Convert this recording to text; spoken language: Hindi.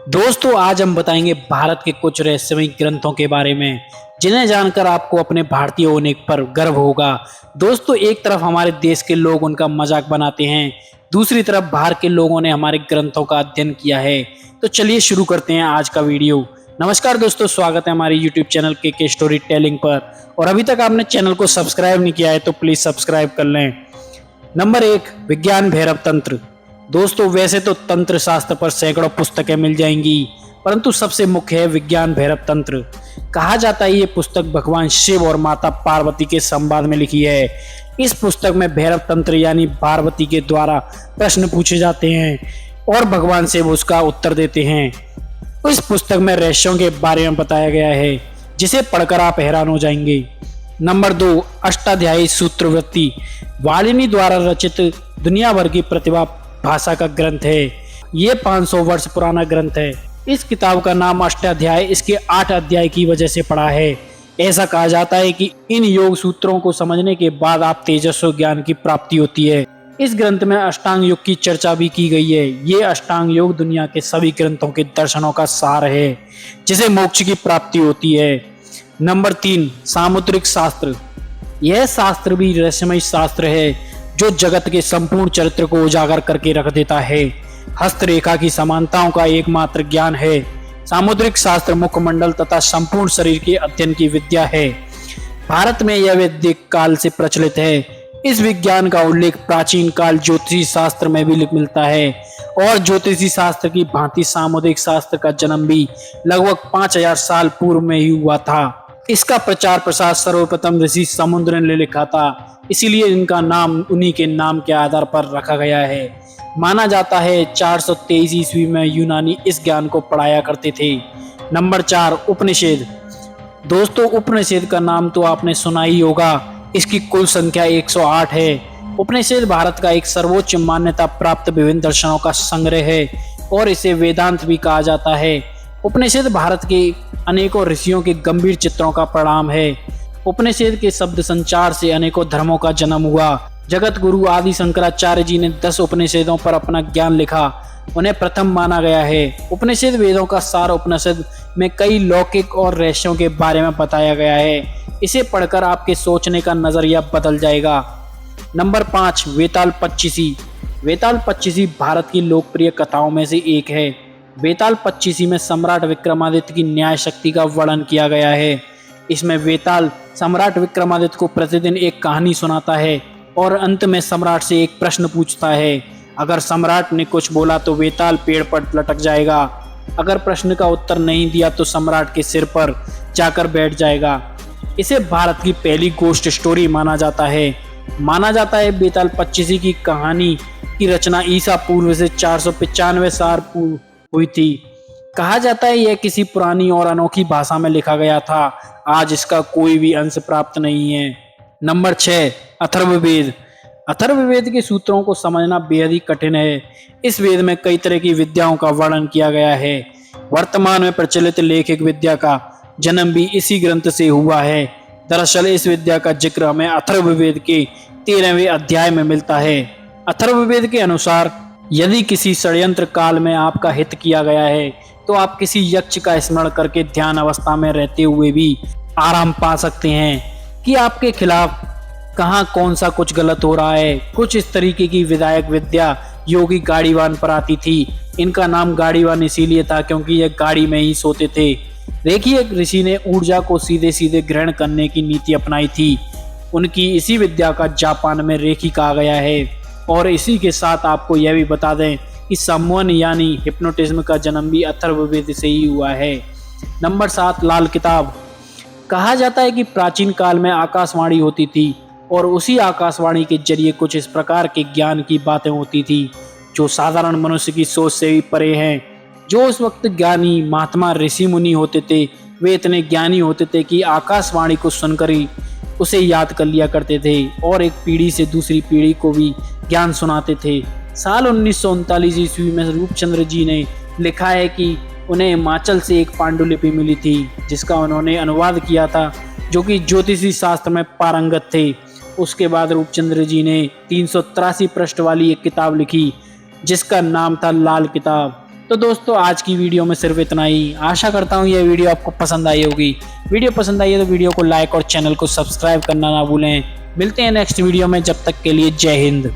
दोस्तों आज हम बताएंगे भारत के कुछ रहस्यमय ग्रंथों के बारे में जिन्हें जानकर आपको अपने भारतीय होने पर गर्व होगा। दोस्तों एक तरफ हमारे देश के लोग उनका मजाक बनाते हैं, दूसरी तरफ बाहर के लोगों ने हमारे ग्रंथों का अध्ययन किया है। तो चलिए शुरू करते हैं आज का वीडियो। नमस्कार दोस्तों, स्वागत है हमारे YouTube चैनल के स्टोरी टेलिंग पर। और अभी तक आपने चैनल को सब्सक्राइब नहीं किया है तो प्लीज सब्सक्राइब कर लें। नंबर 1, विज्ञान भैरव तंत्र। दोस्तों वैसे तो तंत्र शास्त्र पर सैकड़ों पुस्तकें मिल जाएंगी, परंतु सबसे मुख्य है विज्ञान भैरव तंत्र। कहा जाता है ये पुस्तक भगवान शिव और माता पार्वती के संवाद में लिखी है। इस पुस्तक में भैरव तंत्र यानी पार्वती के द्वारा प्रश्न पूछे जाते हैं और भगवान शिव उसका उत्तर देते हैं। इस पुस्तक में रहस्यों के बारे में बताया गया है जिसे पढ़कर आप हैरान हो जाएंगे। नंबर 2, अष्टाध्यायी सूत्रवृत्ति। वालिनी द्वारा रचित दुनिया भर की प्रतिभा भाषा का ग्रंथ है। ये 500 वर्ष पुराना ग्रंथ है। इस किताब का नाम अष्टाध्याय इसके 8 अध्याय की वजह से पड़ा है। ऐसा कहा जाता है कि इन योग सूत्रों को समझने के बाद आप तेजस्वी ज्ञान की प्राप्ति होती है। इस ग्रंथ में अष्टांग योग की चर्चा भी की गई है। ये अष्टांग योग दुनिया के सभी ग्रंथों के दर्शनों का सार है जिसे मोक्ष की प्राप्ति होती है। नंबर 3, सामुद्रिक शास्त्र। यह शास्त्र भी रहस्यमय शास्त्र है जो जगत के संपूर्ण चरित्र को उजागर करके रख देता है। हस्तरेखा की समानताओं का एकमात्र ज्ञान है। सामुद्रिक शास्त्र मुखमंडल तथा संपूर्ण शरीर के अध्ययन की विद्या है। भारत में यह वैदिक काल से प्रचलित है। इस विज्ञान का उल्लेख प्राचीन काल ज्योतिषी शास्त्र में भी मिलता है और ज्योतिषी शास्त्र की भांति सामुद्रिक शास्त्र का जन्म भी लगभग 5000 साल पूर्व में ही हुआ था। इसका प्रचार प्रसार सर्वप्रथम ऋषि समुद्र ने लिखा था, इसीलिए इनका नाम उन्हीं के नाम के आधार पर रखा गया है। माना जाता है 423 ईस्वी में यूनानी इस ज्ञान को पढ़ाया करते थे। नंबर 4, उपनिषद। दोस्तों उपनिषद का नाम तो आपने सुना ही होगा। इसकी कुल संख्या 108 है। उपनिषद भारत का एक सर्वोच्च मान्यता प्राप्त विभिन्न दर्शनों का संग्रह है और इसे वेदांत भी कहा जाता है। उपनिषद भारत के अनेकों ऋषियों के गंभीर चित्रों का परिणाम है। उपनिषद के शब्द संचार से अनेकों धर्मों का जन्म हुआ। जगत गुरु आदि शंकराचार्य जी ने 10 उपनिषदों पर अपना ज्ञान लिखा। उन्हें प्रथम माना गया है। उपनिषद वेदों का सार उपनिषद में कई लौकिक और रहस्यों के बारे में बताया गया है। इसे पढ़कर आपके सोचने का नजरिया बदल जाएगा। नंबर 5, वेताल पच्चीसी। वेताल पच्चीसी भारत की लोकप्रिय कथाओं में से एक है। वेताल पच्चीसी में सम्राट विक्रमादित्य की न्याय शक्ति का वर्णन किया गया है। इसमें वेताल सम्राट विक्रमादित्य को प्रतिदिन एक कहानी सुनाता है और अंत में सम्राट से एक प्रश्न पूछता है। अगर सम्राट ने कुछ बोला तो वेताल पेड़ पर लटक जाएगा। अगर प्रश्न का उत्तर नहीं दिया तो सम्राट के सिर पर जाकर बैठ जाएगा। इसे भारत की पहली गोस्ट स्टोरी माना जाता है। माना जाता है वेताल पच्चीसी की कहानी की रचना ईसा पूर्व से 495 साल पूर्व हुई थी। कहा जाता है यह किसी पुरानी और अनोखी भाषा में लिखा गया था। आज इसका कोई भी अंश प्राप्त नहीं है। नंबर 6, अथर्ववेद। अथर्ववेद के सूत्रों को समझना बेहद ही कठिन है। इस वेद में कई तरह की विद्याओं का वर्णन किया गया है। वर्तमान में प्रचलित लेखिक विद्या का जन्म भी इसी ग्रंथ से हुआ है। दरअसल इस विद्या का जिक्र हमें अथर्ववेद के 13वें अध्याय में मिलता है। अथर्ववेद के अनुसार यदि किसी षड्यंत्र काल में आपका हित किया गया है तो आप किसी यक्ष का स्मरण करके ध्यान अवस्था में रहते हुए भी आराम पा सकते हैं कि आपके खिलाफ कहाँ कौन सा कुछ गलत हो रहा है। कुछ इस तरीके की विधायक विद्या योगी गाड़ीवान पर आती थी। इनका नाम गाड़ीवान इसीलिए था क्योंकि यह गाड़ी में ही सोते थे। देखिए एक ऋषि ने ऊर्जा को सीधे सीधे ग्रहण करने की नीति अपनाई थी। उनकी इसी विद्या का जापान में रेखी कहा गया है। और इसी के साथ आपको यह भी बता दें कि सम्मोहन यानी हिप्नोटिज्म का जन्म भी अथर्ववेद से ही हुआ है। नंबर 7, लाल किताब। कहा जाता है कि प्राचीन काल में आकाशवाणी होती थी और उसी आकाशवाणी के जरिए कुछ इस प्रकार के ज्ञान की बातें होती थी जो साधारण मनुष्य की सोच से भी परे हैं। जो उस वक्त ज्ञानी महात्मा ऋषि मुनि होते थे वे इतने ज्ञानी होते थे कि आकाशवाणी को सुनकर ही उसे याद कर लिया करते थे और एक पीढ़ी से दूसरी पीढ़ी को भी ज्ञान सुनाते थे। साल 1939 ईस्वी में रूपचंद्र जी ने लिखा है कि उन्हें हिमाचल से एक पांडुलिपि मिली थी जिसका उन्होंने अनुवाद किया था, जो कि ज्योतिषी शास्त्र में पारंगत थे। उसके बाद रूपचंद्र जी ने 383 पृष्ठ वाली एक किताब लिखी जिसका नाम था लाल किताब। तो दोस्तों आज की वीडियो में सिर्फ इतना ही। आशा करता हूँ यह वीडियो आपको पसंद आई होगी। वीडियो पसंद आई है तो वीडियो को लाइक और चैनल को सब्सक्राइब करना ना भूलें। मिलते हैं नेक्स्ट वीडियो में, जब तक के लिए जय हिंद।